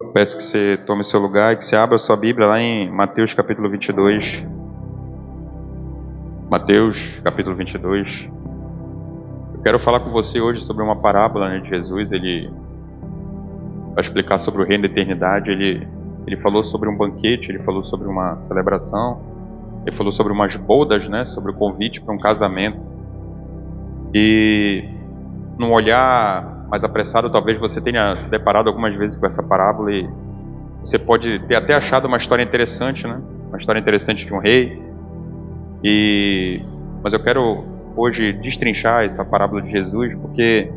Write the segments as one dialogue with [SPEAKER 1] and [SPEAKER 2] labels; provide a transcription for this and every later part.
[SPEAKER 1] Eu peço que você tome seu lugar e que você abra a sua Bíblia lá em Mateus capítulo 22. Mateus capítulo 22. Eu quero falar com você hoje sobre uma parábola, de Jesus. Ele vai explicar sobre o reino da eternidade. Ele falou sobre um banquete, ele falou sobre uma celebração, ele falou sobre umas bodas, sobre o convite para um casamento. E num olhar mais apressado, talvez você tenha se deparado algumas vezes com essa parábola e você pode ter até achado uma história interessante, uma história interessante de um rei. Mas eu quero hoje destrinchar essa parábola de Jesus, porque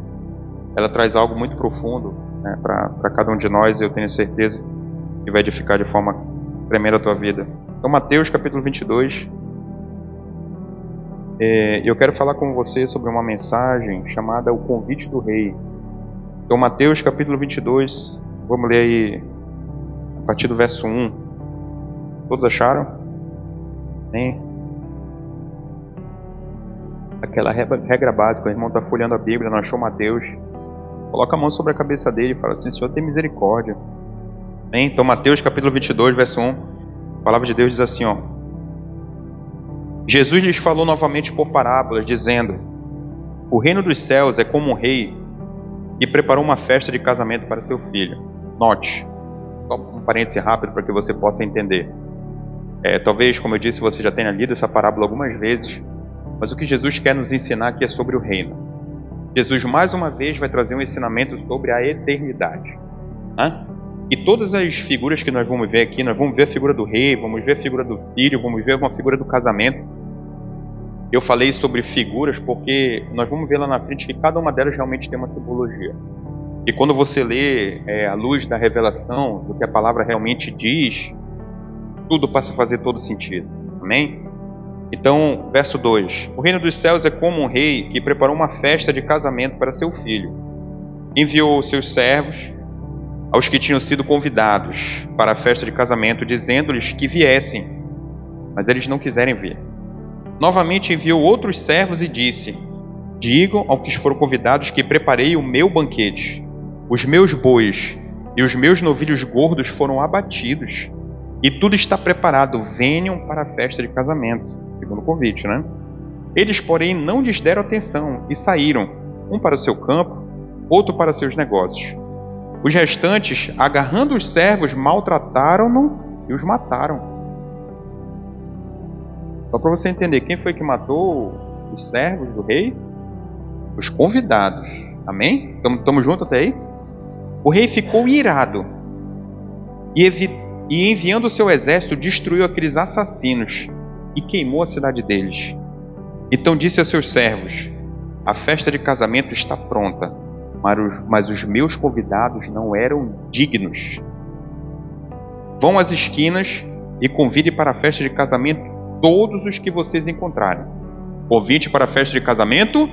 [SPEAKER 1] ela traz algo muito profundo, para cada um de nós. Eu tenho certeza que vai edificar de forma tremenda a tua vida. Então, Mateus capítulo 22. Eu quero falar com você sobre uma mensagem chamada O Convite do Rei. Então, Mateus capítulo 22, vamos ler aí a partir do verso 1. Todos acharam? Amém? Aquela regra básica, o irmão está folheando a Bíblia, não achou Mateus, coloca a mão sobre a cabeça dele e fala assim: Senhor, tem misericórdia. Amém? Então, Mateus capítulo 22, verso 1, a palavra de Deus diz assim, Jesus lhes falou novamente por parábolas, dizendo: o reino dos céus é como um rei que preparou uma festa de casamento para seu filho. Note, só um parêntese rápido para que você possa entender. Talvez, como eu disse, você já tenha lido essa parábola algumas vezes, mas o que Jesus quer nos ensinar aqui é sobre o reino. Jesus, mais uma vez, vai trazer um ensinamento sobre a eternidade. E todas as figuras que nós vamos ver aqui, nós vamos ver a figura do rei, vamos ver a figura do filho, vamos ver uma figura do casamento. Eu falei sobre figuras porque nós vamos ver lá na frente que cada uma delas realmente tem uma simbologia. E quando você lê à luz da revelação, do que a palavra realmente diz, tudo passa a fazer todo sentido. Amém? Então, verso 2. O reino dos céus é como um rei que preparou uma festa de casamento para seu filho. Enviou seus servos aos que tinham sido convidados para a festa de casamento, dizendo-lhes que viessem, mas eles não quiserem vir. Novamente enviou outros servos e disse: digam aos que foram convidados que preparei o meu banquete. Os meus bois e os meus novilhos gordos foram abatidos, e tudo está preparado, venham para a festa de casamento. Segundo convite, Eles, porém, não lhes deram atenção e saíram, um para o seu campo, outro para seus negócios. Os restantes, agarrando os servos, maltrataram-no e os mataram. Só para você entender, quem foi que matou os servos do rei? Os convidados. Amém? Estamos juntos até aí? O rei ficou irado e enviando o seu exército, destruiu aqueles assassinos e queimou a cidade deles. Então disse a seus servos: a festa de casamento está pronta, mas os meus convidados não eram dignos. Vão às esquinas e convide para a festa de casamento todos os que vocês encontrarem. Convite para a festa de casamento?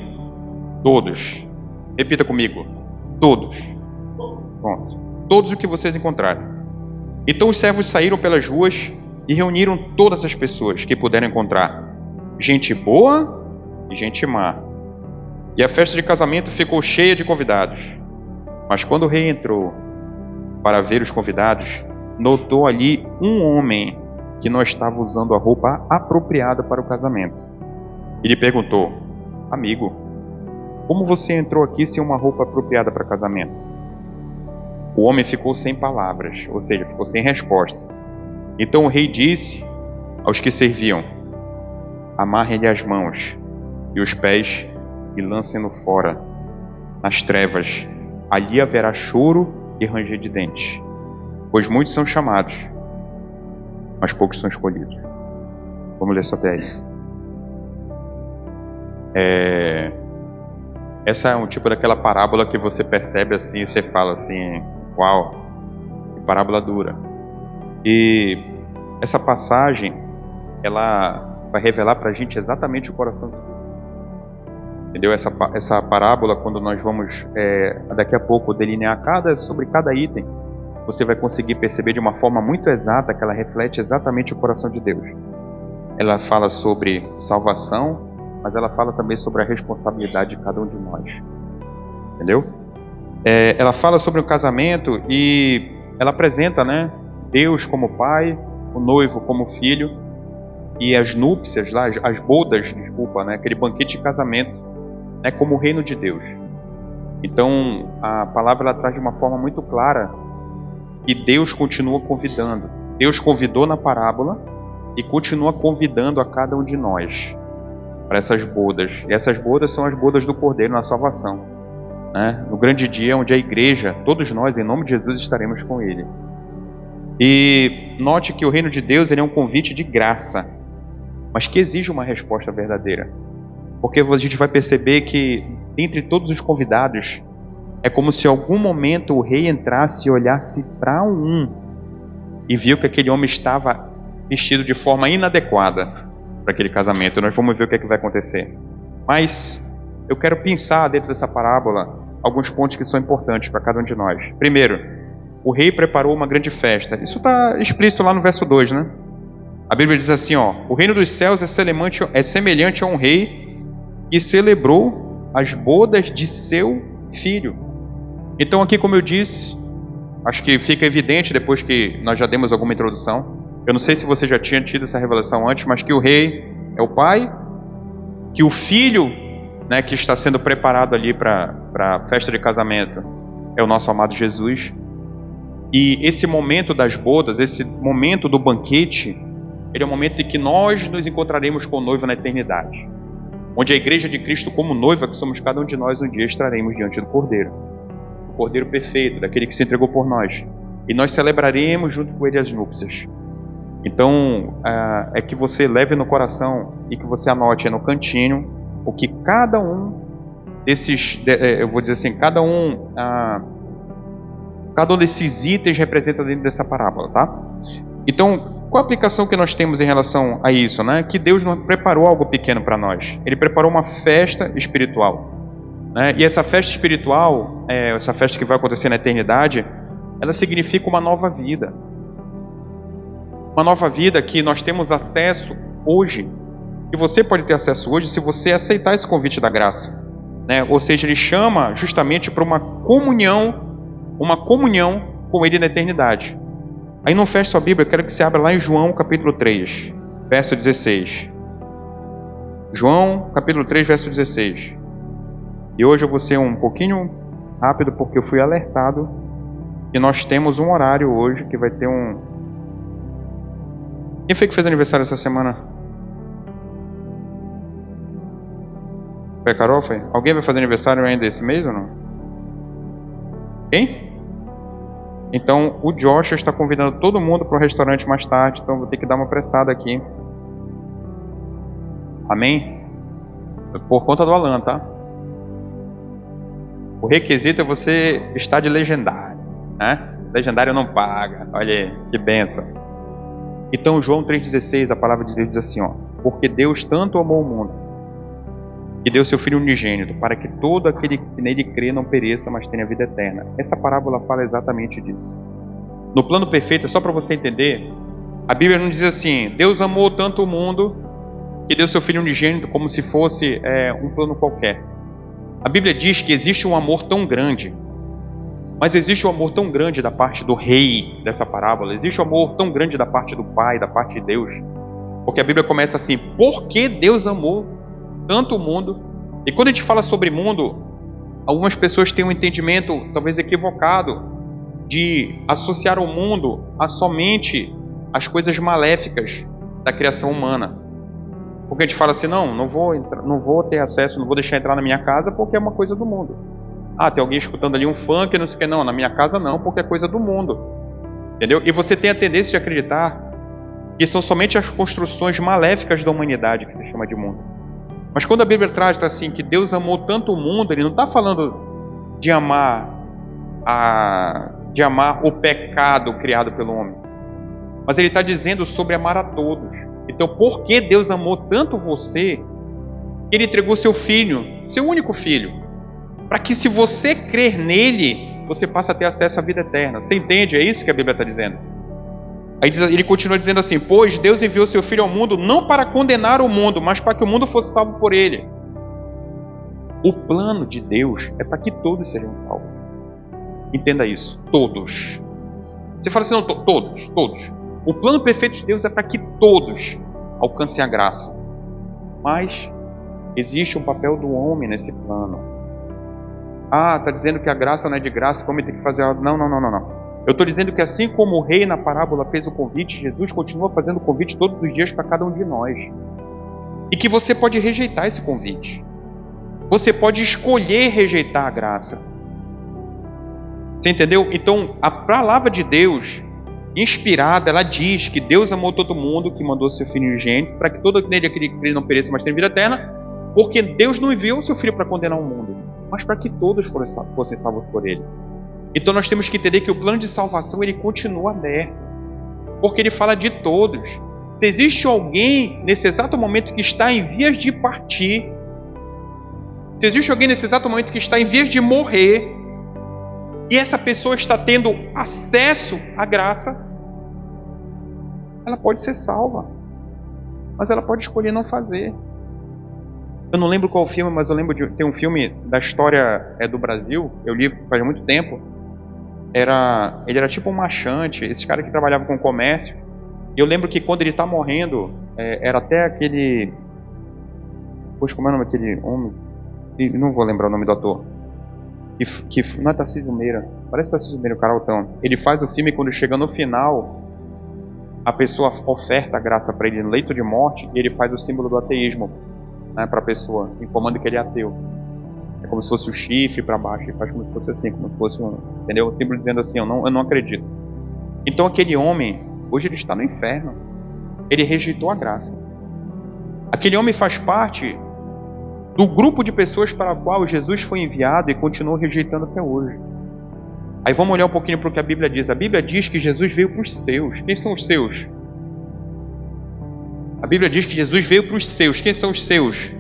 [SPEAKER 1] Todos. Repita comigo: todos. Pronto. Todos os que vocês encontrarem. Então os servos saíram pelas ruas e reuniram todas as pessoas que puderam encontrar, gente boa e gente má. E a festa de casamento ficou cheia de convidados. Mas quando o rei entrou para ver os convidados, notou ali um homem que não estava usando a roupa apropriada para o casamento. Ele perguntou: amigo, como você entrou aqui sem uma roupa apropriada para casamento? O homem ficou sem palavras, ou seja, ficou sem resposta. Então o rei disse aos que serviam: amarrem-lhe as mãos e os pés e lancem-no fora, nas trevas. Ali haverá choro e ranger de dentes, pois muitos são chamados, mas poucos são escolhidos. Vamos ler só até aí. Essa é um tipo daquela parábola que você percebe assim, e você fala assim: uau, que parábola dura. E essa passagem, ela vai revelar para a gente exatamente o coração de Deus. Entendeu? Essa parábola, quando nós vamos daqui a pouco delinear sobre cada item, você vai conseguir perceber de uma forma muito exata que ela reflete exatamente o coração de Deus. Ela fala sobre salvação, mas ela fala também sobre a responsabilidade de cada um de nós. Entendeu? Ela fala sobre o casamento e ela apresenta, né, Deus como pai, o noivo como filho, e as núpcias, lá, as bodas, desculpa, né, aquele banquete de casamento, né, como o reino de Deus. Então, a palavra ela traz de uma forma muito clara que Deus continua convidando. Deus convidou na parábola e continua convidando a cada um de nós para essas bodas. E essas bodas são as bodas do Cordeiro na salvação, né? No grande dia onde a igreja, todos nós, em nome de Jesus, estaremos com Ele. E note que o reino de Deus ele é um convite de graça, mas que exige uma resposta verdadeira. Porque a gente vai perceber que, entre todos os convidados, é como se em algum momento o rei entrasse e olhasse para um e viu que aquele homem estava vestido de forma inadequada para aquele casamento. Nós vamos ver o que é que vai acontecer. Mas eu quero pensar dentro dessa parábola alguns pontos que são importantes para cada um de nós. Primeiro, o rei preparou uma grande festa. Isso está explícito lá no verso 2, né? A Bíblia diz assim, ó: o reino dos céus é semelhante a um rei que celebrou as bodas de seu filho. Então aqui, como eu disse, acho que fica evidente depois que nós já demos alguma introdução. Eu não sei se você já tinha tido essa revelação antes, mas que o rei é o pai, que o filho, né, que está sendo preparado ali para a festa de casamento é o nosso amado Jesus. E esse momento das bodas, esse momento do banquete, ele é o momento em que nós nos encontraremos com o noivo na eternidade. Onde a igreja de Cristo como noiva, que somos cada um de nós, um dia estaremos diante do Cordeiro. O Cordeiro perfeito, daquele que se entregou por nós. E nós celebraremos junto com ele as núpcias. Então, é que você leve no coração e que você anote no cantinho o que cada um desses, eu vou dizer assim, cada um desses itens representa dentro dessa parábola, tá? Então, qual a aplicação que nós temos em relação a isso, né? Que Deus não preparou algo pequeno para nós. Ele preparou uma festa espiritual, né? E essa festa espiritual, essa festa que vai acontecer na eternidade, ela significa uma nova vida. Uma nova vida que nós temos acesso hoje, que você pode ter acesso hoje se você aceitar esse convite da graça, né? Ou seja, ele chama justamente para uma comunhão com ele na eternidade. Aí não feche sua Bíblia, eu quero que você abra lá em João capítulo 3, verso 16. João capítulo 3, verso 16. E hoje eu vou ser um pouquinho rápido porque eu fui alertado que nós temos um horário hoje que vai ter um... Quem foi que fez aniversário essa semana? Foi a Carol? Foi? Alguém vai fazer aniversário ainda esse mês ou não? Quem? Então o Joshua está convidando todo mundo para o restaurante mais tarde, então vou ter que dar uma apressada aqui. Amém? Por conta do Alan, tá? O requisito é você estar de legendário, né? Legendário não paga. Olha aí, que bênção. Então João 3,16, a palavra de Deus diz assim, ó: porque Deus tanto amou o mundo, que deu seu Filho unigênito, para que todo aquele que nele crê não pereça, mas tenha vida eterna. Essa parábola fala exatamente disso. No plano perfeito, só para você entender, a Bíblia não diz assim: Deus amou tanto o mundo que deu seu Filho unigênito, como se fosse um plano qualquer. A Bíblia diz que existe um amor tão grande, mas existe um amor tão grande da parte do rei dessa parábola, existe um amor tão grande da parte do Pai, da parte de Deus, porque a Bíblia começa assim: porque Deus amou tanto o mundo. E quando a gente fala sobre mundo, algumas pessoas têm um entendimento talvez equivocado de associar o mundo a somente as coisas maléficas da criação humana. Porque a gente fala assim: não vou ter acesso, não vou deixar entrar na minha casa porque é uma coisa do mundo. Ah, tem alguém escutando ali um funk, não sei o que, não, na minha casa não, porque é coisa do mundo. Entendeu? E você tem a tendência de acreditar que são somente as construções maléficas da humanidade que se chama de mundo. Mas quando a Bíblia traz assim, que Deus amou tanto o mundo, ele não está falando de amar o pecado criado pelo homem, mas ele está dizendo sobre amar a todos. Então, por que Deus amou tanto você, que ele entregou seu filho, seu único filho, para que, se você crer nele, você passe a ter acesso à vida eterna? Você entende? É isso que a Bíblia está dizendo. Aí ele continua dizendo assim: pois Deus enviou seu Filho ao mundo não para condenar o mundo, mas para que o mundo fosse salvo por ele. O plano de Deus é para que todos sejam salvos. Entenda isso, todos. Você fala assim, não, todos. O plano perfeito de Deus é para que todos alcancem a graça. Mas existe um papel do homem nesse plano. Está dizendo que a graça não é de graça, que o homem tem que fazer algo. Não. Eu estou dizendo que assim como o rei na parábola fez o convite, Jesus continua fazendo o convite todos os dias para cada um de nós. E que você pode rejeitar esse convite. Você pode escolher rejeitar a graça. Você entendeu? Então, a palavra de Deus, inspirada, ela diz que Deus amou todo mundo, que mandou seu Filho unigênito, para que todo aquele que não pereça, mas tenha vida eterna, porque Deus não enviou o seu Filho para condenar o mundo, mas para que todos fossem salvos por Ele. Então nós temos que entender que o plano de salvação, ele continua aberto, porque ele fala de todos. Se existe alguém nesse exato momento que está em vias de partir, se existe alguém nesse exato momento que está em vias de morrer, e essa pessoa está tendo acesso à graça, ela pode ser salva, mas ela pode escolher não fazer. Eu não lembro qual filme, mas eu lembro de ter um filme da história do Brasil, eu li faz muito tempo. Ele era tipo um marchante, esse cara que trabalhava com comércio. E eu lembro que quando ele está morrendo, era até aquele... Poxa, como é o nome daquele homem? Não vou lembrar o nome do ator. Que não é Tarcísio Meira, parece Tarcísio Meira, o Caraltão. Ele faz o filme e quando chega no final, a pessoa oferta a graça para ele no leito de morte e ele faz o símbolo do ateísmo, né, para a pessoa, informando que ele é ateu. É como se fosse o chifre para baixo, ele faz como se fosse assim, como se fosse entendeu? Um símbolo dizendo assim, eu não acredito. Então aquele homem, hoje ele está no inferno. Ele rejeitou a graça. Aquele homem faz parte do grupo de pessoas para a qual Jesus foi enviado e continuou rejeitando até hoje. Aí vamos olhar um pouquinho para o que a Bíblia diz. A Bíblia diz que Jesus veio para os seus. Quem são os seus? A Bíblia diz que Jesus veio para os seus. Quem são os seus?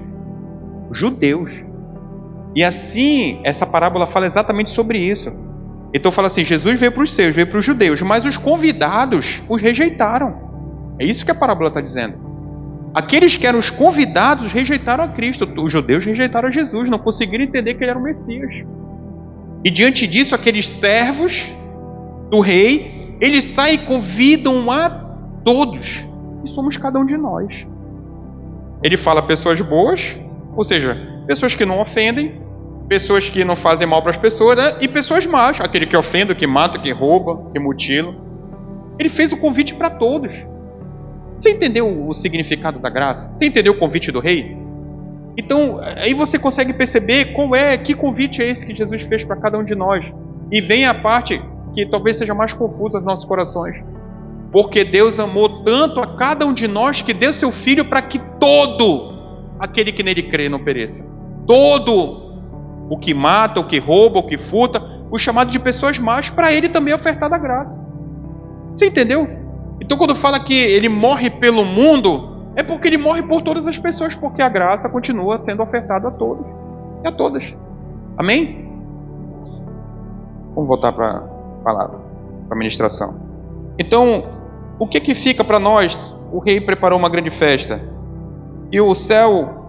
[SPEAKER 1] Os judeus. E assim, essa parábola fala exatamente sobre isso. Então fala assim, Jesus veio para os seus, veio para os judeus, mas os convidados os rejeitaram. É isso que a parábola está dizendo. Aqueles que eram os convidados rejeitaram a Cristo. Os judeus rejeitaram a Jesus, não conseguiram entender que ele era o Messias. E diante disso, aqueles servos do rei, eles saem e convidam a todos. E somos cada um de nós. Ele fala pessoas boas, ou seja, pessoas que não ofendem, pessoas que não fazem mal para as pessoas, né? E pessoas más, aquele que ofende, que mata, que rouba, que mutila. Ele fez o convite para todos. Você entendeu o significado da graça? Você entendeu o convite do rei? Então, aí você consegue perceber que convite é esse que Jesus fez para cada um de nós. E vem a parte que talvez seja mais confusa nos nossos corações. Porque Deus amou tanto a cada um de nós que deu seu Filho para que todo aquele que nele crê não pereça. Todo o que mata, o que rouba, o que furta, o chamado de pessoas más, para ele também é ofertada a graça. Você entendeu? Então quando fala que ele morre pelo mundo, é porque ele morre por todas as pessoas, porque a graça continua sendo ofertada a todos e a todas. Amém? Vamos voltar para a palavra, para a ministração. Então, o que fica para nós? O rei preparou uma grande festa e o céu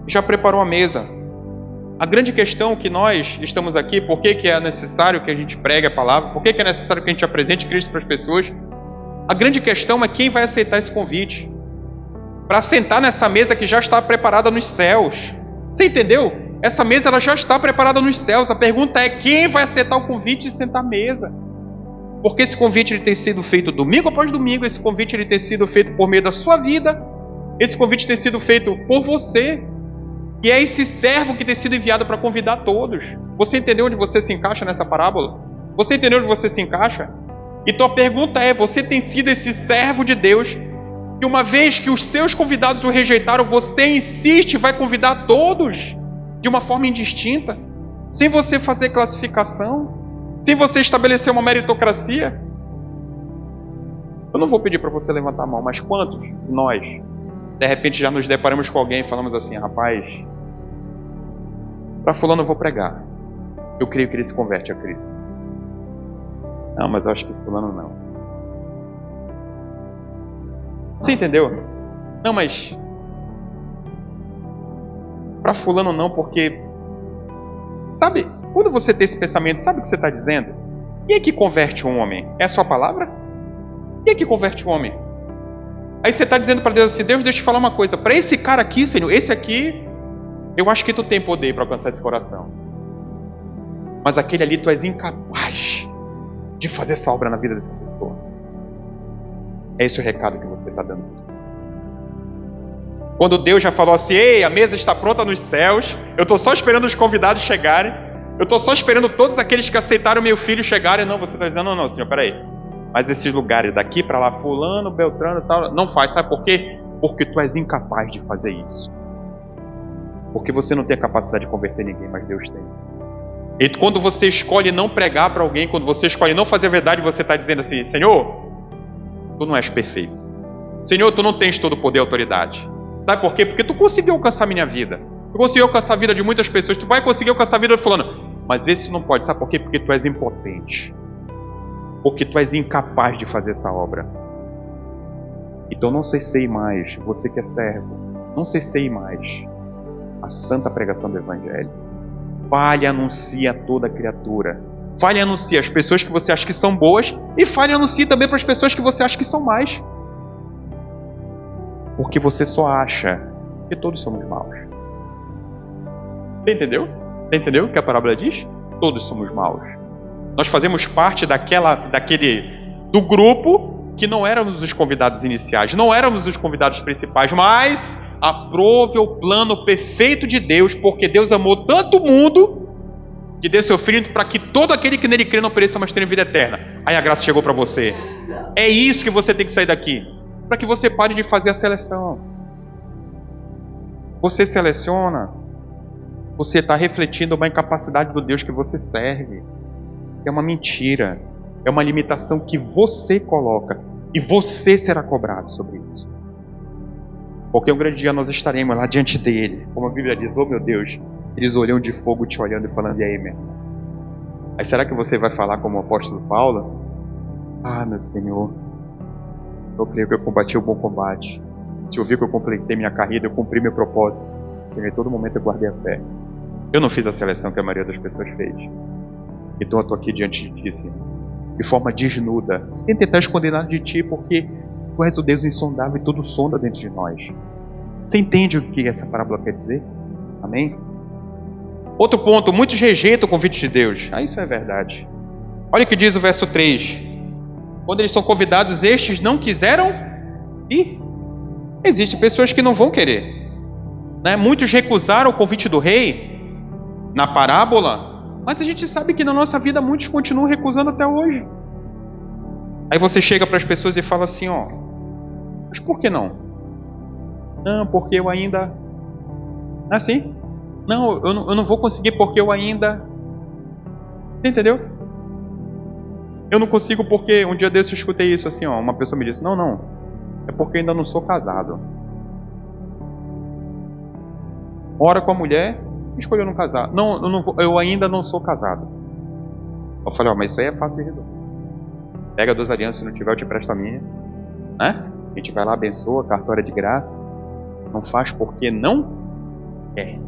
[SPEAKER 1] já preparou a mesa. A grande questão que nós estamos aqui, por que é necessário que a gente pregue a palavra, por que é necessário que a gente apresente Cristo para as pessoas? A grande questão é quem vai aceitar esse convite para sentar nessa mesa que já está preparada nos céus. Você entendeu? Essa mesa ela já está preparada nos céus. A pergunta é quem vai aceitar o convite e sentar à mesa. Porque esse convite ele tem sido feito domingo após domingo, esse convite ele tem sido feito por meio da sua vida, esse convite tem sido feito por você, e é esse servo que tem sido enviado para convidar todos. Você entendeu onde você se encaixa nessa parábola? Você entendeu onde você se encaixa? Então a pergunta é, você tem sido esse servo de Deus, que uma vez que os seus convidados o rejeitaram, você insiste e vai convidar todos de uma forma indistinta, sem você fazer classificação, sem você estabelecer uma meritocracia? Eu não vou pedir para você levantar a mão, mas quantos de nós, de repente, já nos deparamos com alguém e falamos assim, rapaz, para fulano eu vou pregar, eu creio que ele se converte a Cristo. Não, mas eu acho que fulano não. Você entendeu? Não, mas para fulano não, porque... Sabe, quando você tem esse pensamento, sabe o que você está dizendo? Quem é que converte um homem? É a sua palavra? Quem é que converte um homem? Aí você está dizendo para Deus assim, Deus, deixa eu te falar uma coisa. Para esse cara aqui, Senhor, esse aqui, eu acho que tu tem poder para alcançar esse coração. Mas aquele ali tu és incapaz de fazer essa obra na vida dessa pessoa. É esse o recado que você está dando. Quando Deus já falou assim, ei, a mesa está pronta nos céus, eu estou só esperando os convidados chegarem, eu estou só esperando todos aqueles que aceitaram meu filho chegarem. Não, você está dizendo, não, Senhor, peraí. Mas esses lugares daqui para lá, fulano, beltrano e tal, não faz. Sabe por quê? Porque tu és incapaz de fazer isso. Porque você não tem a capacidade de converter ninguém, mas Deus tem. E quando você escolhe não pregar para alguém, quando você escolhe não fazer a verdade, você está dizendo assim, Senhor, tu não és perfeito. Senhor, tu não tens todo o poder e autoridade. Sabe por quê? Porque tu conseguiu alcançar a minha vida. Tu conseguiu alcançar a vida de muitas pessoas. Tu vai conseguir alcançar a vida de fulano. Mas esse não pode. Sabe por quê? Porque tu és impotente. Porque tu és incapaz de fazer essa obra. Então não cessei mais, você que é servo, não cessei mais a santa pregação do Evangelho. Fale e anuncie a toda criatura. Fale e anuncie as pessoas que você acha que são boas e fale e anuncie também para as pessoas que você acha que são más. Porque você só acha que todos somos maus. Você entendeu? Você entendeu o que a parábola diz? Todos somos maus. Nós fazemos parte do grupo que não éramos os convidados iniciais, não éramos os convidados principais, mas aprove o plano perfeito de Deus, porque Deus amou tanto o mundo que deu seu Filho para que todo aquele que nele crê não pereça, mas tenha vida eterna. Aí a graça chegou para você. É isso que você tem que sair daqui, para que você pare de fazer a seleção. Você seleciona, você está refletindo uma incapacidade do Deus que você serve. É uma mentira, é uma limitação que você coloca e você será cobrado sobre isso. Porque um grande dia nós estaremos lá diante dele, como a Bíblia diz, oh meu Deus, eles olham de fogo te olhando e falando, e aí, meu irmão? Aí será que você vai falar como o apóstolo Paulo? Ah, meu Senhor, eu creio que eu combati o bom combate. Se eu vi que eu completei minha carreira, eu cumpri meu propósito. Senhor, em todo momento eu guardei a fé. Eu não fiz a seleção que a maioria das pessoas fez. Então eu estou aqui diante de ti, Senhor, de forma desnuda, sem tentar esconder nada de ti, porque tu és o Deus insondável e tudo sonda dentro de nós. Você entende o que essa parábola quer dizer? Amém? Outro ponto, muitos rejeitam o convite de Deus. Ah, isso é verdade. Olha o que diz o verso 3. Quando eles são convidados, estes não quiseram ir. Existem pessoas que não vão querer. Né? Muitos recusaram o convite do rei na parábola, mas a gente sabe que na nossa vida muitos continuam recusando até hoje. Aí você chega para as pessoas e fala assim, ó, mas por que não? Não, porque eu ainda... Não é assim? Não, eu não vou conseguir porque eu ainda... Você entendeu? Eu não consigo porque um dia desse eu escutei isso assim, ó, uma pessoa me disse, não, é porque eu ainda não sou casado. Ora com a mulher, escolheu não casar. Eu ainda não sou casado. Eu falei, ó, mas isso aí é fácil de resolver. Pega 2 alianças, se não tiver eu te presto a minha. Né? A gente vai lá, abençoa, cartório de graça. Não faz porque não quer.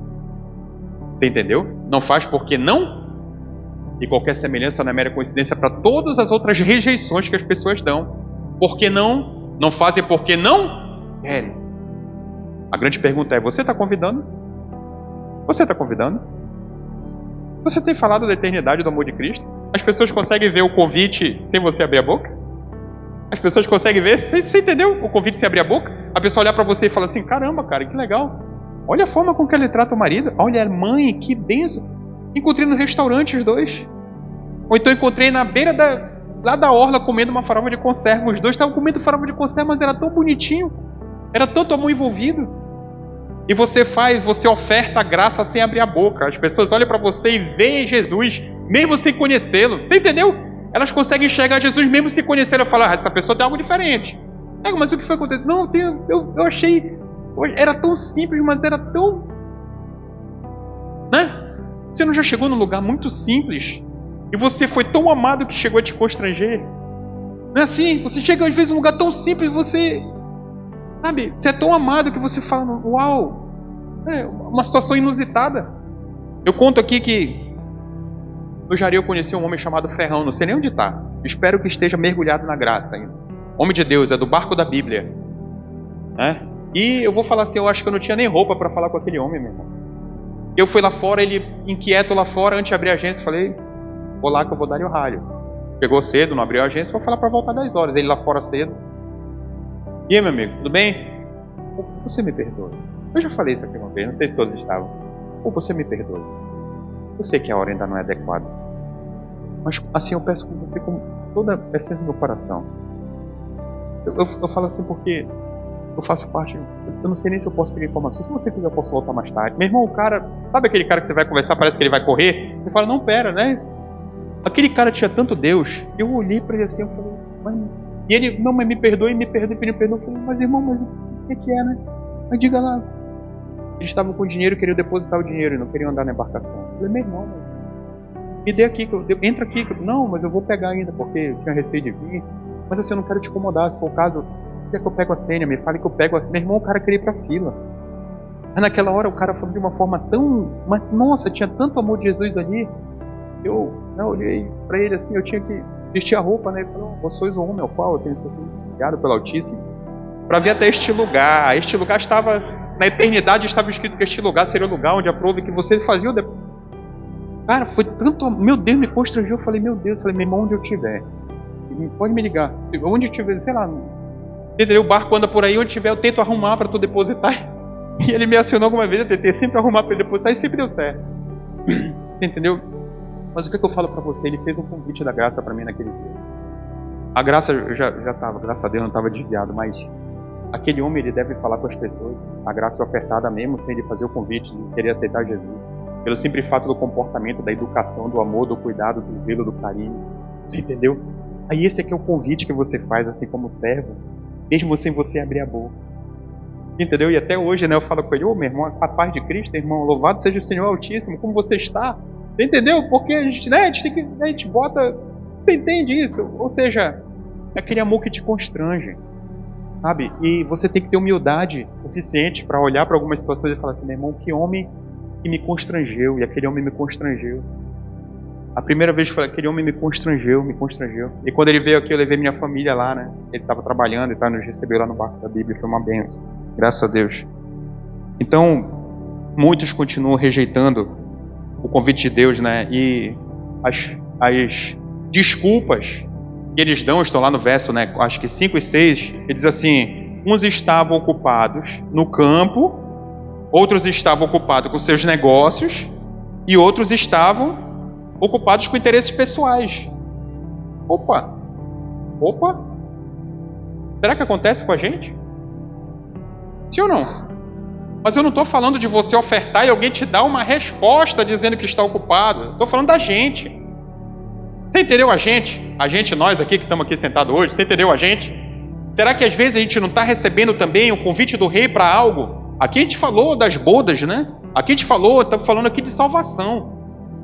[SPEAKER 1] Você entendeu? Não faz porque não. E qualquer semelhança não é mera coincidência para todas as outras rejeições que as pessoas dão. Porque não fazem porque não querem. A grande pergunta é, você está convidando? Você está convidando? Você tem falado da eternidade do amor de Cristo? As pessoas conseguem ver o convite sem você abrir a boca? As pessoas conseguem ver? Você entendeu o convite sem abrir a boca? A pessoa olhar para você e falar assim, caramba, cara, que legal. Olha a forma com que ele trata o marido. Olha, mãe, que bênção. Encontrei no restaurante os dois. Ou então encontrei na beira lá da orla comendo uma farofa de conserva. Os dois estavam comendo farofa de conserva, mas era tão bonitinho. Era tanto amor envolvido. E você oferta a graça sem abrir a boca. As pessoas olham para você e veem Jesus, mesmo sem conhecê-lo. Você entendeu? Elas conseguem enxergar Jesus mesmo sem conhecê-lo e falar, essa pessoa tem algo diferente. Mas o que foi acontecendo? Não, eu achei... Era tão simples, mas era tão... Né? Você não já chegou num lugar muito simples e você foi tão amado que chegou a te constranger? Não é assim? Você chega às vezes num lugar tão simples e você... Sabe? Você é tão amado que você fala, uau, é uma situação inusitada. Eu conto aqui que No Jari eu conheci um homem chamado Ferrão, não sei nem onde está. Espero que esteja mergulhado na graça ainda. Homem de Deus, é do barco da Bíblia. Né? E eu vou falar assim, eu acho que eu não tinha nem roupa para falar com aquele homem, meu irmão. Eu fui lá fora, ele inquieto lá fora, antes de abrir a agência, falei, vou lá que eu vou dar-lhe o ralho. Chegou cedo, não abriu a agência, vou falar para voltar 10 horas. Ele lá fora cedo. E aí, meu amigo, tudo bem? Você me perdoa. Eu já falei isso aqui uma vez, não sei se todos estavam. Você me perdoa. Eu sei que a hora ainda não é adequada. Mas assim, eu peço com você com toda a essência do meu coração. Eu falo assim porque eu faço parte, eu não sei nem se eu posso pegar informação. Se você quiser, eu posso voltar mais tarde. Meu irmão, o cara, sabe aquele cara que você vai conversar, parece que ele vai correr? Você fala, não, pera, né? Aquele cara tinha tanto Deus. Eu olhei para ele assim, eu falei, mas... E ele, não, mas me perdoe, pediu perdão. Eu falei, mas irmão, mas o que é, né? Mas diga lá. Eles estavam com dinheiro, queriam depositar o dinheiro, não queriam andar na embarcação. Eu falei, meu irmão, me dê aqui, entra aqui. Não, mas eu vou pegar ainda, porque eu tinha receio de vir. Mas assim, eu não quero te incomodar, se for o caso, quer que eu pego a senha? Me fale que eu pego a senha. Meu irmão, o cara queria ir pra fila. Mas naquela hora o cara falou de uma forma tão... Mas, nossa, tinha tanto amor de Jesus ali. Eu olhei pra ele assim, eu tinha que vestir a roupa, né? Ele falou, vós sois o homem ao qual eu tenho sido enviado pelo Altíssimo para vir até este lugar. Este lugar estava, na eternidade estava escrito que este lugar seria o lugar onde aprove que você fazia o... Cara, foi tanto... Meu Deus, me constrangeu. Eu falei, meu Deus, meu irmão, onde eu estiver, pode me ligar. Onde eu estiver, sei lá, entendeu? O barco anda por aí, onde tiver, eu tento arrumar para tu depositar. E ele me acionou alguma vez, eu tentei sempre arrumar para ele depositar e sempre deu certo. Você entendeu? Mas o que eu falo para você? Ele fez um convite da graça para mim naquele dia. A graça, eu já estava, graças a Deus, não estava desviado, mas aquele homem, ele deve falar com as pessoas. A graça é ofertada mesmo sem ele fazer o convite de querer aceitar Jesus. Pelo simples fato do comportamento, da educação, do amor, do cuidado, do zelo, do carinho. Você entendeu? Aí esse aqui é o convite que você faz, assim como servo, mesmo sem você abrir a boca. Entendeu? E até hoje, né, eu falo com ele, meu irmão, com a paz de Cristo, irmão, louvado seja o Senhor Altíssimo, como você está? Você entendeu? Porque a gente, né, a gente bota... Você entende isso? Ou seja, é aquele amor que te constrange, sabe? E você tem que ter humildade suficiente para olhar para algumas situações e falar assim, meu irmão, que homem que me constrangeu, e aquele homem me constrangeu. A primeira vez que eu falei, aquele homem me constrangeu. E quando ele veio aqui, eu levei minha família lá, né? Ele estava trabalhando e tal, nos recebeu lá no barco da Bíblia, foi uma benção. Graças a Deus. Então, muitos continuam rejeitando o convite de Deus, né? E as desculpas que eles dão, estão lá no verso, né? Acho que 5 e 6, ele diz assim, uns estavam ocupados no campo, outros estavam ocupados com seus negócios, e outros estavam ocupados com interesses pessoais. Opa! Será que acontece com a gente? Sim ou não? Mas eu não estou falando de você ofertar e alguém te dar uma resposta dizendo que está ocupado. Estou falando da gente. Você entendeu a gente? A gente, nós aqui que estamos aqui sentados hoje, você entendeu a gente? Será que às vezes a gente não está recebendo também o convite do rei para algo? Aqui a gente falou das bodas, né? Aqui a gente está falando aqui de salvação.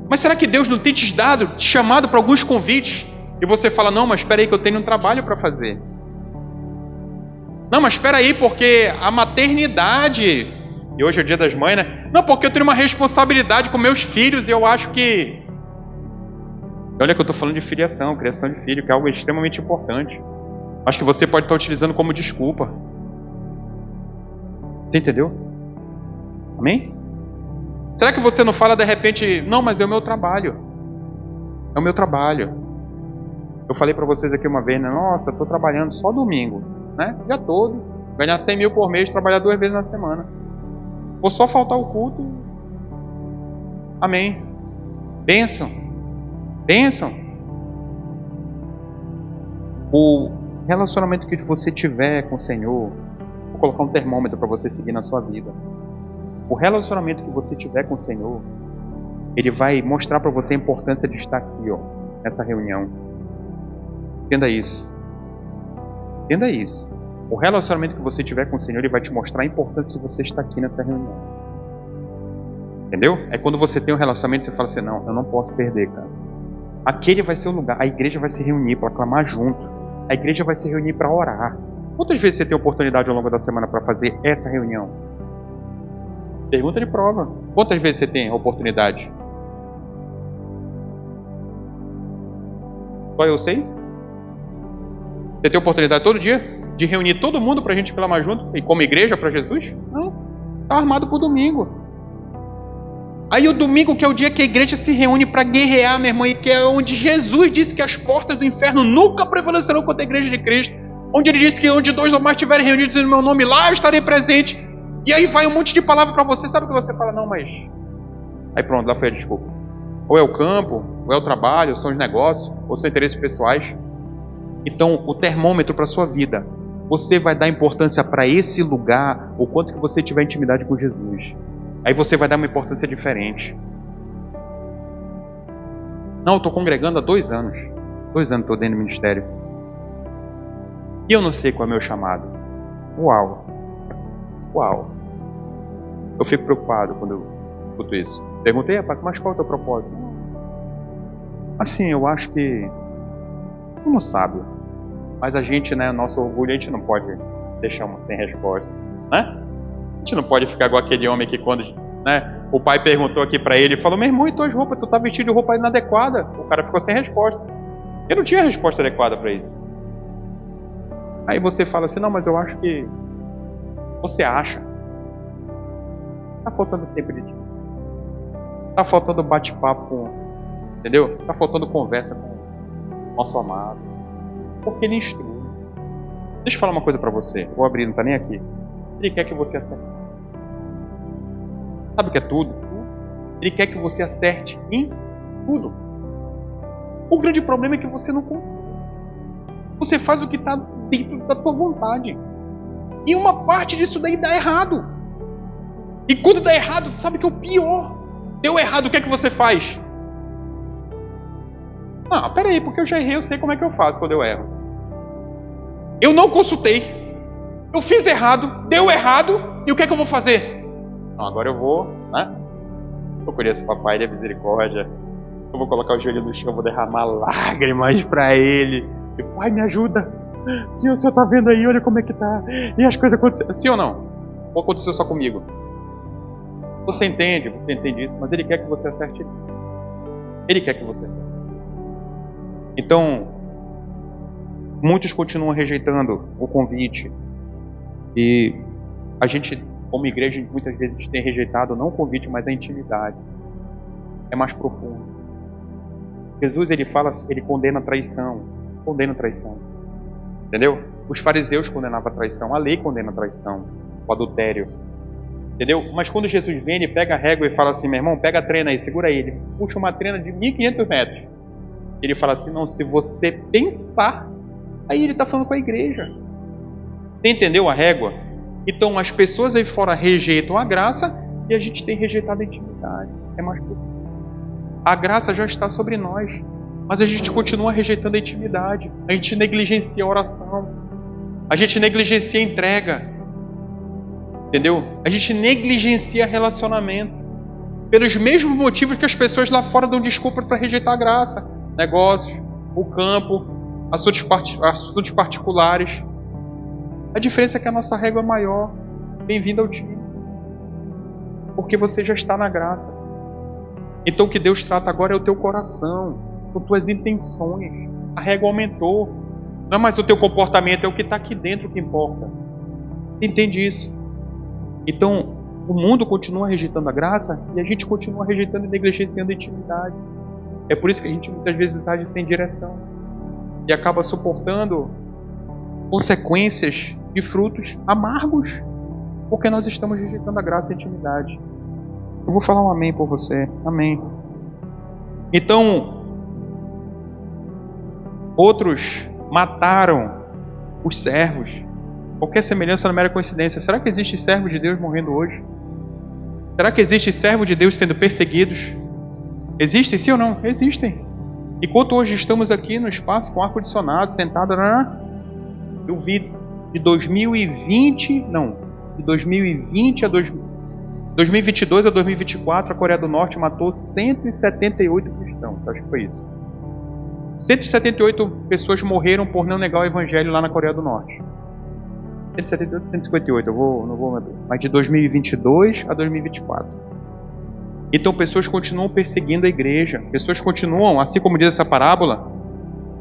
[SPEAKER 1] Mas será que Deus não tem te chamado para alguns convites? E você fala, não, mas espera aí que eu tenho um trabalho para fazer. Não, mas espera aí, porque a maternidade... E hoje é o dia das mães, né? Não, porque eu tenho uma responsabilidade com meus filhos e eu acho que... Olha que eu estou falando de filiação, criação de filho, que é algo extremamente importante. Acho que você pode estar utilizando como desculpa. Você entendeu? Amém? Será que você não fala de repente, não, mas é o meu trabalho. É o meu trabalho. Eu falei para vocês aqui uma vez, né? Nossa, estou trabalhando só domingo, né? O dia todo. Ganhar 100 mil por mês, trabalhar 2 vezes na semana. Vou só faltar o culto. Amém. Bênção. O relacionamento que você tiver com o Senhor, vou colocar um termômetro para você seguir na sua vida. O relacionamento que você tiver com o Senhor, ele vai mostrar para você a importância de estar aqui, ó, nessa reunião. Entenda isso. O relacionamento que você tiver com o Senhor, ele vai te mostrar a importância de você estar aqui nessa reunião. Entendeu? É quando você tem um relacionamento, você fala assim, não, eu não posso perder, cara. Aquele vai ser o lugar, a igreja vai se reunir para clamar junto. A igreja vai se reunir para orar. Quantas vezes você tem oportunidade ao longo da semana para fazer essa reunião? Pergunta de prova. Quantas vezes você tem oportunidade? Só eu sei. Você tem oportunidade todo dia de reunir todo mundo para a gente clamar junto e como igreja para Jesus? Não. Está armado para o domingo. Aí o domingo, que é o dia que a igreja se reúne para guerrear, meu irmão, e que é onde Jesus disse que as portas do inferno nunca prevalecerão contra a igreja de Cristo. Onde ele disse que onde 2 ou mais estiverem reunidos no meu nome, lá eu estarei presente. E aí vai um monte de palavra para você. Sabe o que você fala? Não, mas... Aí pronto, lá foi a desculpa. Ou é o campo, ou é o trabalho, ou são os negócios, ou são interesses pessoais. Então, o termômetro para a sua vida, você vai dar importância para esse lugar o quanto que você tiver intimidade com Jesus. Aí você vai dar uma importância diferente. Não, eu estou congregando há 2 anos. 2 anos estou dentro do ministério. E eu não sei qual é o meu chamado. Uau. Eu fico preocupado quando eu escuto isso. Perguntei, rapaz, mas qual é o teu propósito? Assim, eu acho que... Tu não sabe. Mas a gente, né, nosso orgulho, a gente não pode deixar uma sem resposta, né? A gente não pode ficar igual aquele homem que quando, né, o pai perguntou aqui pra ele, falou, meu irmão, e tuas roupas? Tu tá vestido de roupa inadequada. O cara ficou sem resposta. Eu não tinha resposta adequada pra isso. Aí você fala assim, não, mas eu acho que... Você acha. Tá faltando tempo de tempo. Tá faltando bate-papo, entendeu? Tá faltando conversa com o nosso amado. Porque ele instrui. Deixa eu falar uma coisa pra você. Vou abrir, não tá nem aqui. Ele quer que você acerte. Sabe o que é tudo? Ele quer que você acerte em tudo. O grande problema é que você não consegue. Você faz o que está dentro da tua vontade. E uma parte disso daí dá errado. E quando dá errado, sabe que é o pior? Deu errado, o que é que você faz? Ah, peraí, porque eu já errei, eu sei como é que eu faço quando eu erro. Eu não consultei. Eu fiz errado, deu errado, e o que é que eu vou fazer? Não, agora eu vou, né? Eu conheço o papai da misericórdia. Eu vou colocar o joelho no chão, vou derramar lágrimas para ele. E, pai, me ajuda. Senhor, o senhor tá vendo aí, olha como é que tá. E as coisas aconteceram. Sim ou não? Ou aconteceu só comigo? Você entende isso, mas ele quer que você acerte. Ele quer que você acerte. Então, muitos continuam rejeitando o convite. E a gente, como igreja, muitas vezes tem rejeitado não o convite, mas a intimidade. É mais profundo. Jesus, ele fala, ele condena a traição. Condena a traição. Entendeu? Os fariseus condenavam a traição. A lei condena a traição. O adultério. Entendeu? Mas quando Jesus vem, ele pega a régua e fala assim, meu irmão, pega a trena aí, segura aí. Ele puxa uma trena de 1.500 metros. Ele fala assim, não, se você pensar, aí ele está falando com a igreja. Você entendeu a régua? Então as pessoas aí fora rejeitam a graça e a gente tem rejeitado a intimidade. É mais profundo. A graça já está sobre nós, mas a gente continua rejeitando a intimidade. A gente negligencia a oração. A gente negligencia a entrega. Entendeu? A gente negligencia relacionamento. Pelos mesmos motivos que as pessoas lá fora dão desculpa para rejeitar a graça. Negócios, o campo, assuntos particulares. A diferença é que a nossa régua é maior. Bem-vindo ao time. Porque você já está na graça. Então o que Deus trata agora é o teu coração, com tuas intenções. A régua aumentou. Não é mais o teu comportamento, é o que está aqui dentro que importa. Entende isso? Então, o mundo continua rejeitando a graça e a gente continua rejeitando e negligenciando a intimidade. É por isso que a gente muitas vezes age sem direção e acaba suportando consequências de frutos amargos, porque nós estamos rejeitando a graça e a intimidade. Eu vou falar um amém por você. Amém. Então, outros mataram os servos. Qualquer semelhança não é mera coincidência. Será que existe servo de Deus morrendo hoje? Será que existe servo de Deus sendo perseguidos? Existem sim ou não? Existem. Enquanto hoje estamos aqui no espaço com ar-condicionado, sentado, eu vi de 2020 a 2022 a 2024 a Coreia do Norte matou 178 cristãos. Acho que foi isso. 178 pessoas morreram por não negar o evangelho lá na Coreia do Norte. 178, 158, não vou lembrar. Mas de 2022 a 2024. Então pessoas continuam perseguindo a igreja. Pessoas continuam, assim como diz essa parábola,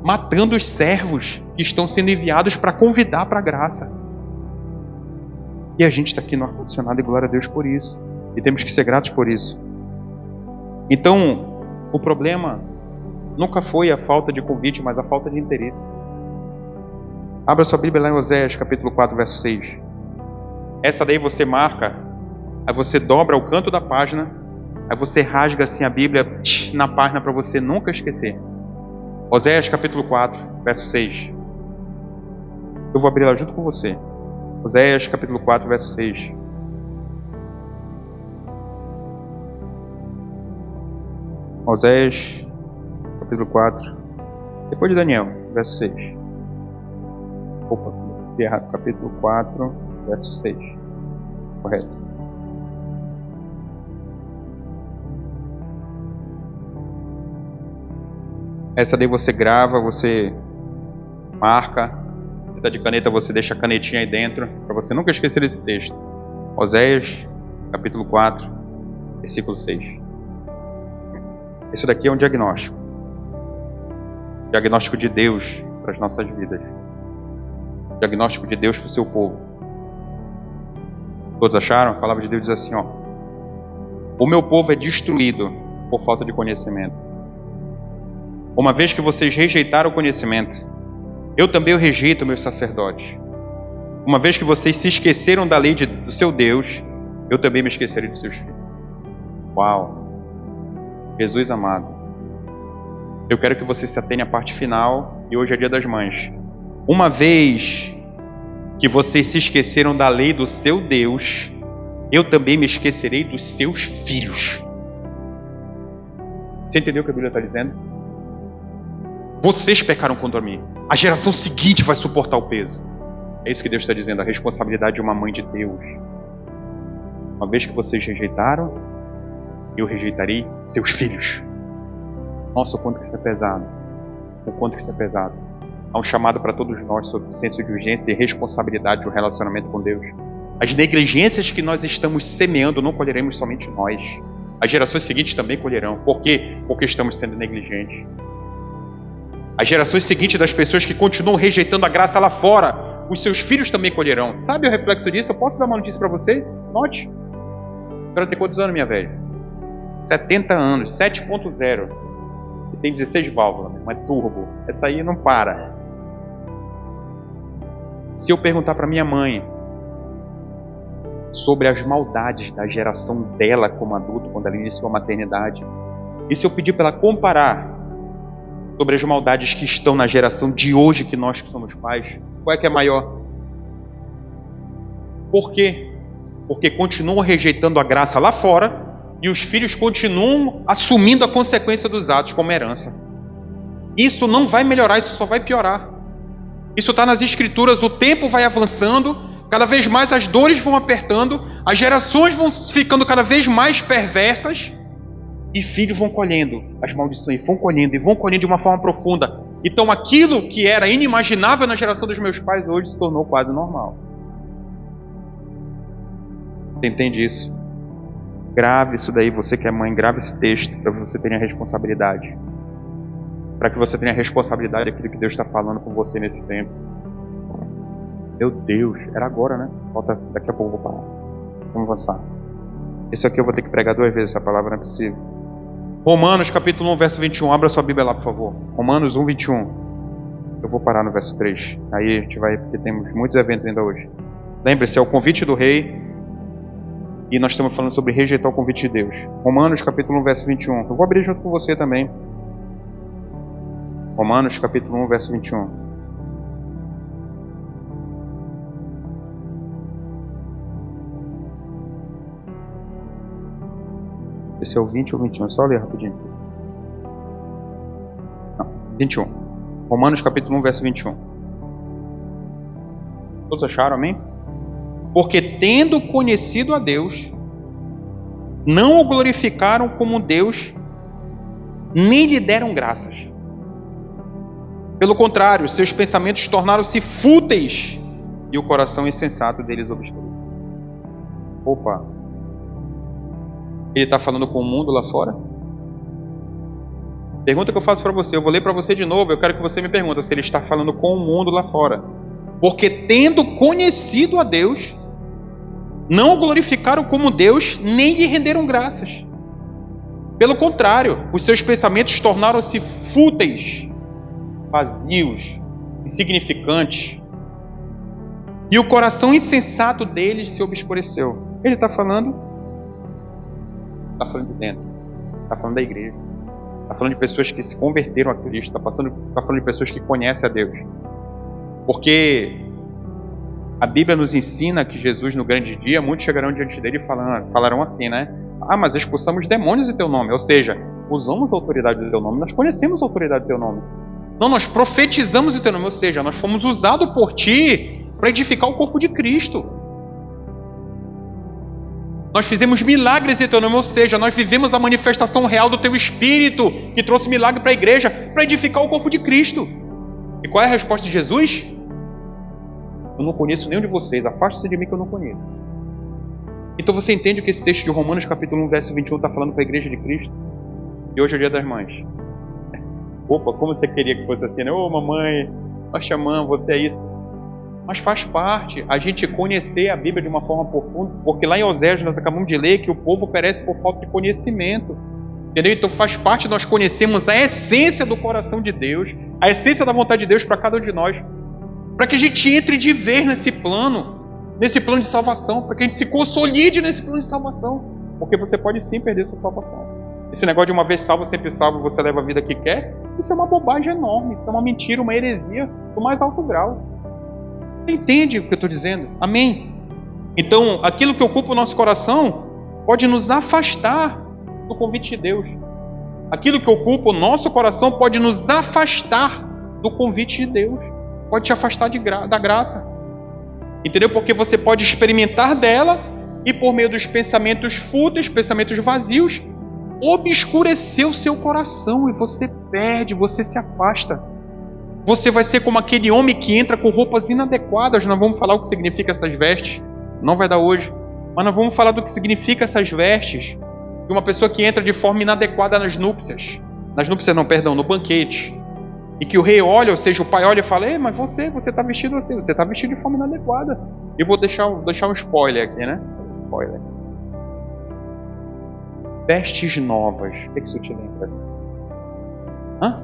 [SPEAKER 1] matando os servos que estão sendo enviados para convidar para a graça. E a gente está aqui no ar-condicionado e glória a Deus por isso. E temos que ser gratos por isso. Então, o problema nunca foi a falta de convite, mas a falta de interesse. Abra sua Bíblia lá em Oséias, capítulo 4, verso 6. Essa daí você marca, aí você dobra o canto da página, aí você rasga assim a Bíblia na página para você nunca esquecer. Oséias, capítulo 4, verso 6. Eu vou abrir lá junto com você. Oséias, capítulo 4, verso 6. Oséias, capítulo 4, depois de Daniel, verso 6. Opa, errado, capítulo 4, verso 6. Correto. Essa daí você grava, você marca. Se está de caneta, você deixa a canetinha aí dentro, para você nunca esquecer desse texto. Oséias, capítulo 4, versículo 6. Isso daqui é um diagnóstico. Diagnóstico de Deus para as nossas vidas. Diagnóstico de Deus para o seu povo. Todos acharam? A palavra de Deus diz assim, ó: o meu povo é destruído por falta de conhecimento. Uma vez que vocês rejeitaram o conhecimento, eu também o rejeito, meus sacerdotes. Uma vez que vocês se esqueceram da lei do seu Deus, eu também me esquecerei dos seus filhos. Uau! Jesus amado, eu quero que você se atenha à parte final, e hoje é dia das mães. Uma vez que vocês se esqueceram da lei do seu Deus, eu também me esquecerei dos seus filhos. Você entendeu o que a Bíblia está dizendo? Vocês pecaram contra mim. A geração seguinte vai suportar o peso. É isso que Deus está dizendo, a responsabilidade de uma mãe de Deus. Uma vez que vocês rejeitaram, eu rejeitarei seus filhos. Nossa, o quanto que isso é pesado. O quanto que isso é pesado. Há um chamado para todos nós sobre o senso de urgência e responsabilidade do relacionamento com Deus. As negligências que nós estamos semeando não colheremos somente nós. As gerações seguintes também colherão. Por quê? Porque estamos sendo negligentes. As gerações seguintes das pessoas que continuam rejeitando a graça lá fora, os seus filhos também colherão. Sabe o reflexo disso? Eu posso dar uma notícia para você? Note. Quero ter quantos anos, minha velha? 70 anos, 7.0. E tem 16 válvulas, mas turbo. Essa aí não para. Se eu perguntar para minha mãe sobre as maldades da geração dela como adulto, quando ela iniciou a maternidade, e se eu pedir para ela comparar sobre as maldades que estão na geração de hoje, que nós que somos pais, qual é que é maior? Por quê? Porque continuam rejeitando a graça lá fora e os filhos continuam assumindo a consequência dos atos como herança. Isso não vai melhorar, isso só vai piorar. Isso está nas escrituras, o tempo vai avançando, cada vez mais as dores vão apertando, as gerações vão ficando cada vez mais perversas, e filhos vão colhendo as maldições, vão colhendo de uma forma profunda. Então aquilo que era inimaginável na geração dos meus pais hoje se tornou quase normal. Você entende isso? Grave isso daí, você que é mãe, grave esse texto para que você tenha responsabilidade. Para que você tenha responsabilidade daquilo que Deus está falando com você nesse tempo. Meu Deus, era agora, né? Falta, daqui a pouco eu vou parar. Vamos avançar. Isso aqui eu vou ter que pregar 2 vezes, essa palavra não é possível. Romanos capítulo 1, verso 21. Abra sua Bíblia lá, por favor. Romanos 1, 21. Eu vou parar no verso 3. Aí a gente vai, porque temos muitos eventos ainda hoje. Lembre-se, é o convite do rei. E nós estamos falando sobre rejeitar o convite de Deus. Romanos capítulo 1, verso 21. Eu vou abrir junto com você também. Romanos capítulo 1, verso 21. Esse é o 20 ou 21? Só ler rapidinho. Não, 21. Romanos capítulo 1, verso 21. Todos acharam, amém? Porque tendo conhecido a Deus, não o glorificaram como Deus, nem lhe deram graças. Pelo contrário, seus pensamentos tornaram-se fúteis e o coração insensato deles obscuro. Opa! Ele está falando com o mundo lá fora? Pergunta que eu faço para você, eu vou ler para você de novo, eu quero que você me pergunte se ele está falando com o mundo lá fora. Porque tendo conhecido a Deus, não o glorificaram como Deus, nem lhe renderam graças. Pelo contrário, os seus pensamentos tornaram-se fúteis, vazios, insignificantes. E o coração insensato deles se obscureceu. Ele está falando de dentro, está falando da igreja, está falando de pessoas que se converteram a Cristo, está falando de pessoas que conhecem a Deus. Porque a Bíblia nos ensina que Jesus, no grande dia, muitos chegarão diante dele e falarão assim, né? Ah, mas expulsamos demônios em teu nome. Ou seja, usamos a autoridade do teu nome, nós conhecemos a autoridade do teu nome. Não, nós profetizamos em teu nome, ou seja, nós fomos usados por ti para edificar o corpo de Cristo. Nós fizemos milagres em teu nome, ou seja, nós vivemos a manifestação real do teu Espírito, que trouxe milagre para a igreja, para edificar o corpo de Cristo. E qual é a resposta de Jesus? Eu não conheço nenhum de vocês, afaste-se de mim que eu não conheço. Então você entende que esse texto de Romanos capítulo 1, verso 21 está falando para a igreja de Cristo? E hoje é o dia das mães. Opa, como você queria que fosse assim, né? Ô mamãe, nós te amamos, você é isso. Mas faz parte a gente conhecer a Bíblia de uma forma profunda, porque lá em Oséias nós acabamos de ler que o povo perece por falta de conhecimento. Entendeu? Então faz parte nós conhecermos a essência do coração de Deus, a essência da vontade de Deus para cada um de nós, para que a gente entre de vez nesse plano de salvação, para que a gente se consolide nesse plano de salvação, porque você pode sim perder sua salvação. Esse negócio de uma vez salvo, sempre salvo, você leva a vida que quer, isso é uma bobagem enorme, isso é uma mentira, uma heresia do mais alto grau. Você entende o que eu estou dizendo? Amém? Então, aquilo que ocupa o nosso coração pode nos afastar do convite de Deus. Aquilo que ocupa o nosso coração pode nos afastar do convite de Deus. Pode te afastar da graça. Entendeu? Porque você pode experimentar dela e por meio dos pensamentos fúteis, pensamentos vazios, obscurecer o seu coração e você perde, você se afasta. Você vai ser como aquele homem que entra com roupas inadequadas. Nós vamos falar o que significa essas vestes. Não vai dar hoje. Mas nós vamos falar do que significa essas vestes. De uma pessoa que entra de forma inadequada nas núpcias. Nas núpcias não, perdão, no banquete. E que o rei olha, ou seja, o pai olha e fala: Ei, mas você está vestido assim, você está vestido de forma inadequada. E eu vou deixar um spoiler aqui, né? Spoiler. Vestes novas. O que isso te lembra? Hã?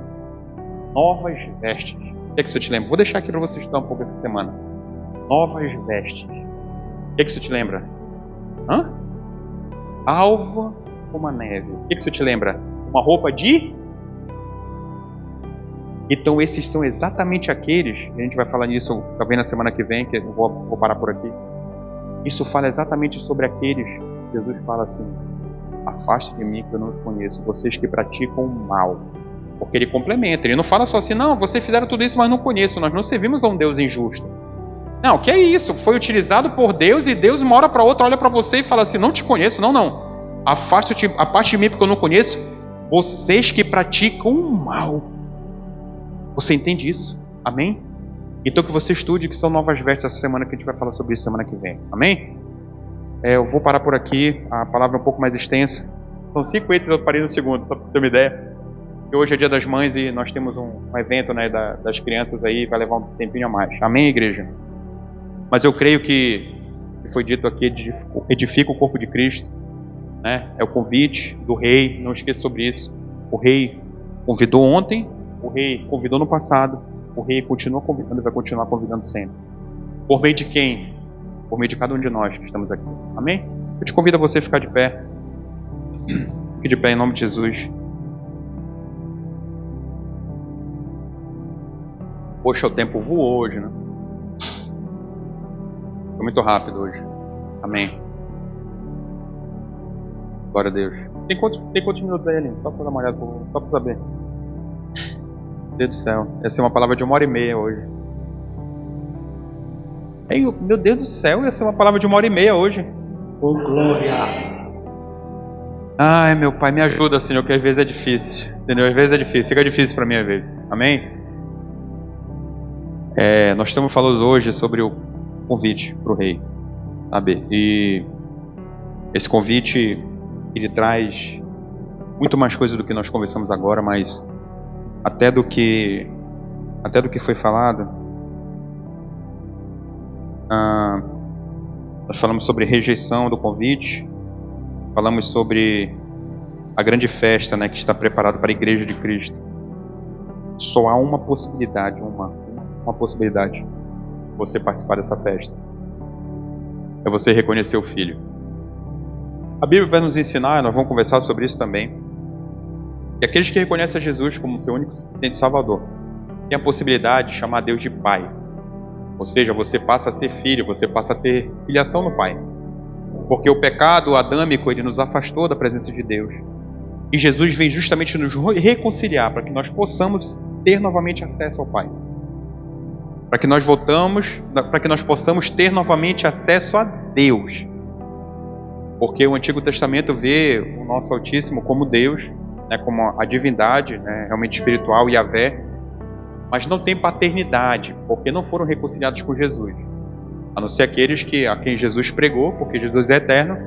[SPEAKER 1] Novas vestes. O que isso te lembra? Vou deixar aqui para você estudar um pouco essa semana. Novas vestes. O que isso te lembra? Hã? Alva como a neve. O que isso te lembra? Uma roupa de... Então esses são exatamente aqueles, e a gente vai falar nisso talvez na semana que vem, que eu vou parar por aqui. Isso fala exatamente sobre aqueles, Jesus fala assim: afaste de mim que eu não os conheço, vocês que praticam o mal. Porque ele complementa, ele não fala só assim: não, vocês fizeram tudo isso, mas não conheço, nós não servimos a um Deus injusto. Não, o que é isso? Foi utilizado por Deus e Deus uma hora para outra olha para você e fala assim: não te conheço, não. Afaste-te de mim porque eu não conheço, vocês que praticam o mal. Você entende isso? Amém? Então que você estude que são novas vestes essa semana, que a gente vai falar sobre isso semana que vem. Amém? Eu vou parar por aqui, a palavra é um pouco mais extensa. São 5 itens, eu parei no segundo, só para você ter uma ideia. E hoje é dia das mães e nós temos um evento, né, das crianças aí, vai levar um tempinho a mais. Amém, igreja? Mas eu creio que foi dito aqui, edifica o corpo de Cristo, né? É o convite do rei, não esqueça sobre isso. O rei convidou ontem, o rei convidou no passado, o rei continua convidando e vai continuar convidando sempre. Por meio de quem? Por meio de cada um de nós que estamos aqui. Amém? Eu te convido a você ficar de pé. Fique de pé em nome de Jesus. Poxa, o tempo voou hoje, né? Foi muito rápido hoje. Amém. Glória a Deus. Tem quantos minutos aí, Aline? Só para dar uma olhada, só para saber. Meu Deus do céu. Essa é uma palavra de 1h30 hoje. Ei, meu Deus do céu, essa é uma palavra de 1h30 hoje. Oh, glória. Ai, meu Pai, me ajuda, Senhor, que às vezes é difícil. Entendeu? Às vezes é difícil. Fica difícil para mim às vezes. Amém? Nós estamos falando hoje sobre o convite para o rei. Sabe? E esse convite, ele traz muito mais coisas do que nós conversamos agora, mas até do que foi falado. Nós falamos sobre rejeição do convite, falamos sobre a grande festa, né, que está preparada para a Igreja de Cristo. Só há uma possibilidade, uma possibilidade de você participar dessa festa. É você reconhecer o Filho. A Bíblia vai nos ensinar, nós vamos conversar sobre isso também, que aqueles que reconhecem a Jesus como seu único suficiente Salvador têm a possibilidade de chamar Deus de Pai. Ou seja, você passa a ser filho, você passa a ter filiação no Pai. Porque o pecado adâmico, ele nos afastou da presença de Deus. E Jesus vem justamente nos reconciliar para que nós possamos ter novamente acesso ao Pai. Para que nós possamos ter novamente acesso a Deus. Porque o Antigo Testamento vê o nosso Altíssimo como Deus, né, como a divindade, né, realmente espiritual, Yahvé, mas não tem paternidade, porque não foram reconciliados com Jesus. A não ser aqueles a quem Jesus pregou, porque Jesus é eterno,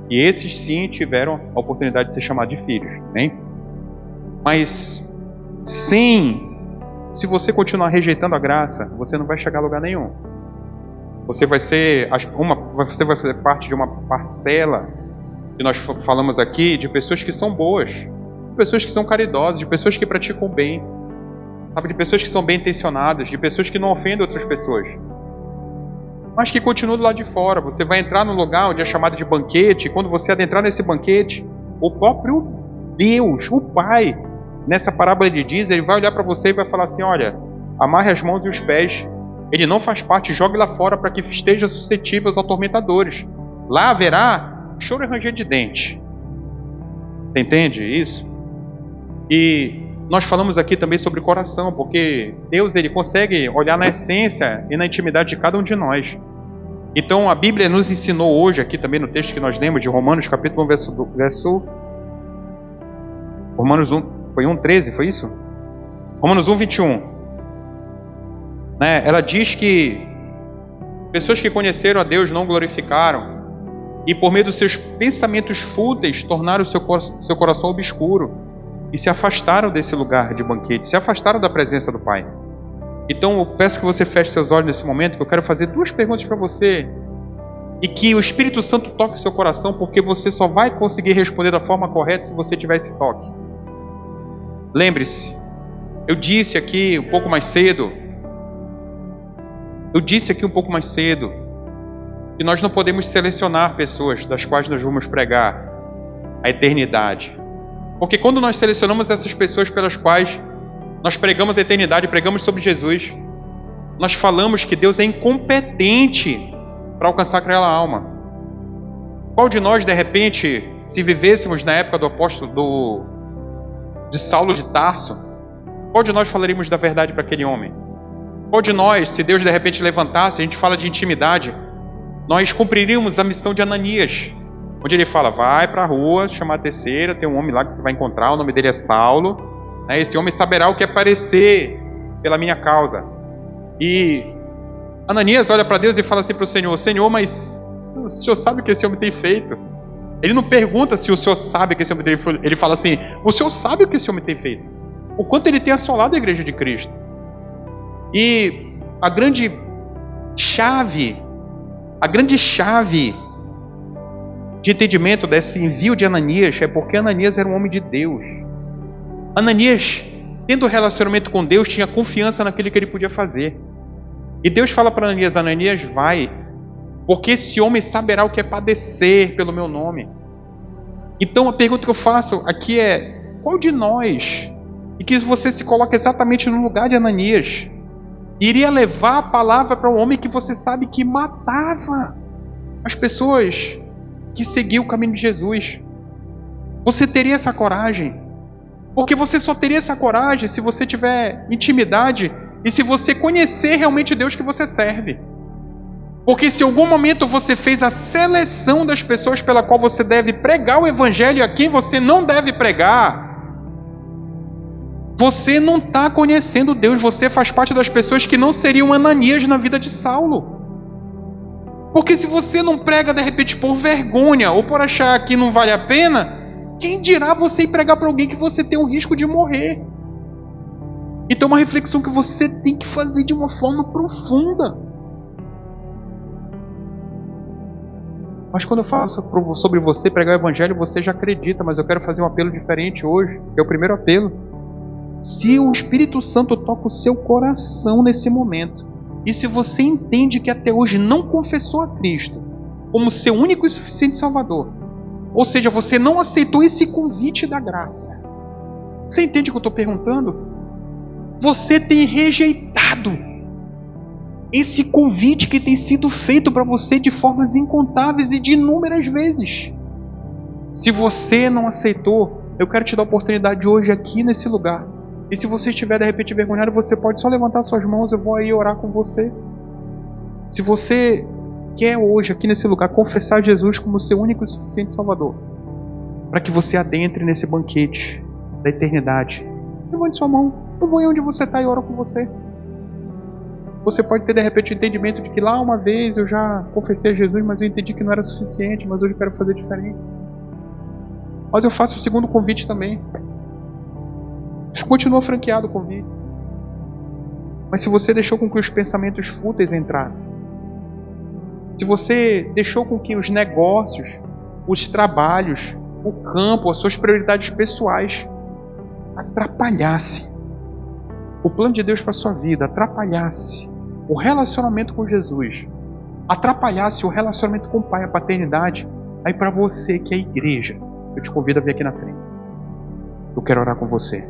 [SPEAKER 1] e esses sim tiveram a oportunidade de ser chamados de filhos. Né? Mas se você continuar rejeitando a graça, você não vai chegar a lugar nenhum. Você vai ser parte de uma parcela que nós falamos aqui, de pessoas que são boas, de pessoas que são caridosas, de pessoas que praticam bem, sabe, de pessoas que são bem intencionadas, de pessoas que não ofendem outras pessoas, mas que continuam do lado de fora. Você vai entrar num lugar onde é chamado de banquete, e quando você adentrar nesse banquete, o próprio Deus, o Pai, nessa parábola ele diz, ele vai olhar para você e vai falar assim: olha, amarre as mãos e os pés, ele não faz parte, jogue lá fora para que esteja suscetível aos atormentadores. Lá haverá choro e ranger de dente. Você entende isso? E nós falamos aqui também sobre coração, porque Deus, ele consegue olhar na essência e na intimidade de cada um de nós. Então a Bíblia nos ensinou hoje, aqui também no texto que nós lemos de Romanos capítulo 1, Romanos 1, foi 1,13, foi isso? Romanos 1, 21. Né? Ela diz que pessoas que conheceram a Deus não glorificaram, e por meio dos seus pensamentos fúteis tornaram o seu coração obscuro, e se afastaram desse lugar de banquete, se afastaram da presença do Pai. Então eu peço que você feche seus olhos nesse momento, que eu quero fazer 2 perguntas para você, e que o Espírito Santo toque o seu coração, porque você só vai conseguir responder da forma correta se você tiver esse toque. Lembre-se, eu disse aqui um pouco mais cedo, que nós não podemos selecionar pessoas das quais nós vamos pregar a eternidade. Porque quando nós selecionamos essas pessoas pelas quais nós pregamos a eternidade, pregamos sobre Jesus, nós falamos que Deus é incompetente para alcançar aquela alma. Qual de nós, de repente, se vivêssemos na época do apóstolo de Saulo de Tarso, qual de nós falaríamos da verdade para aquele homem? Qual de nós, se Deus de repente levantasse, a gente fala de intimidade, nós cumpriríamos a missão de Ananias, onde ele fala: vai para a rua, chamar a terceira, tem um homem lá que você vai encontrar, o nome dele é Saulo, né? Esse homem saberá o que é padecer pela minha causa. E Ananias olha para Deus e fala assim para o Senhor: Senhor, mas o Senhor sabe o que esse homem tem feito? Ele não pergunta se o Senhor sabe o que esse homem tem feito, ele fala assim: o Senhor sabe o que esse homem tem feito, o quanto ele tem assolado a igreja de Cristo. E a grande chave de entendimento desse envio de Ananias é porque Ananias era um homem de Deus. Ananias, tendo relacionamento com Deus, tinha confiança naquilo que ele podia fazer. E Deus fala para Ananias: Ananias, vai, porque esse homem saberá o que é padecer pelo meu nome. Então a pergunta que eu faço aqui é: qual de nós, e que você se coloca exatamente no lugar de Ananias, iria levar a palavra para um homem que você sabe que matava as pessoas que seguiam o caminho de Jesus? Você teria essa coragem? Porque você só teria essa coragem se você tiver intimidade e se você conhecer realmente Deus que você serve. Porque se em algum momento você fez a seleção das pessoas pela qual você deve pregar o Evangelho e a quem você não deve pregar, você não está conhecendo Deus, você faz parte das pessoas que não seriam Ananias na vida de Saulo. Porque se você não prega de repente por vergonha ou por achar que não vale a pena, Quem dirá você ir pregar para alguém que você tem o risco de morrer? Então é uma reflexão que você tem que fazer de uma forma profunda. Mas quando eu falo sobre você pregar o evangelho, você já acredita, mas eu quero fazer um apelo diferente hoje, que é o primeiro apelo. Se o Espírito Santo toca o seu coração nesse momento, e se você entende que até hoje não confessou a Cristo como seu único e suficiente Salvador, ou seja, você não aceitou esse convite da graça, você entende o que eu estou perguntando? Você tem rejeitado esse convite que tem sido feito para você de formas incontáveis e de inúmeras vezes. Se você não aceitou, eu quero te dar a oportunidade hoje aqui nesse lugar. E se você estiver de repente envergonhado, você pode só levantar suas mãos, eu vou aí orar com você. Se você quer hoje aqui nesse lugar confessar Jesus como seu único e suficiente Salvador, para que você adentre nesse banquete da eternidade, levante sua mão, eu vou aí onde você está e oro com você. Você pode ter de repente o entendimento de que lá uma vez eu já confessei a Jesus, mas eu entendi que não era suficiente, mas hoje eu quero fazer diferente. Mas eu faço o segundo convite também. Continua franqueado o convite. Mas se você deixou com que os pensamentos fúteis entrassem, se você deixou com que os negócios, os trabalhos, o campo, as suas prioridades pessoais atrapalhassem o plano de Deus para a sua vida, atrapalhasse o relacionamento com Jesus, atrapalhasse o relacionamento com o Pai, a paternidade, aí para você que é a igreja, eu te convido a vir aqui na frente. Eu quero orar com você.